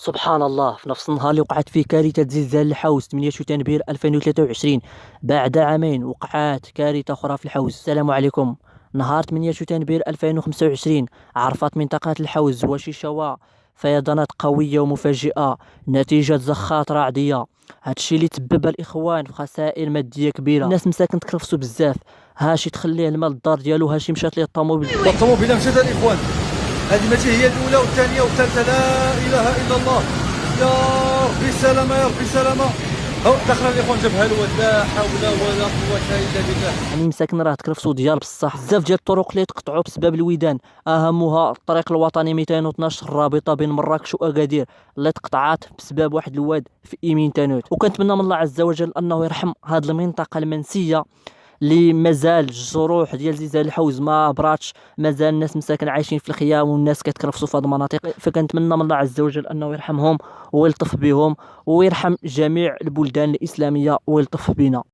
سبحان الله، في نفس النهار اللي وقعت فيه كارثة زلزال الحوس 8 تنبير 2023، بعد عامين وقعت كارثة أخرى في الحوس. السلام عليكم. نهار 8 تنبير 2025 عرفت منطقة الحوس وشيشوا فيضانات قوية ومفاجئة نتيجة زخات رعدية. هادشي اللي تسبب الإخوان في خسائر مادية كبيرة. الناس مساكن تكرفسوا بزاف، هاشي تخليه المال الدار ديالو، هاشي مشات ليه الطوموبيل. والطوموبيله مشات الاخوان. هذه ماشي هي الاولى والثانيه والثالثه، لا اله الا الله. يا ربي سلامه، يا ربي سلامه. هو دخل الاخوان جابها الواد، لا حول ولا قوه الا بالله. يعني مساكن راه تكرفسوا ديال بصح. بزاف ديال الطرق اللي تقطعوا بسبب الودان، اهمها الطريق الوطني 212 الرابطه بين مراكش واكادير اللي تقطعات بسبب واحد الواد في ايمين تانوت. وكنتمنى من الله عز وجل انه يرحم هذه المنطقه المنسيه اللي مازال الجروح ديال زلزال الحوز ما براتش، مازال الناس مساكن عايشين في الخيام والناس كتكرفسوا في هذه المناطق. فكنتمنى من الله عز وجل انه يرحمهم ويلطف بهم ويرحم جميع البلدان الاسلاميه ويلطف بنا.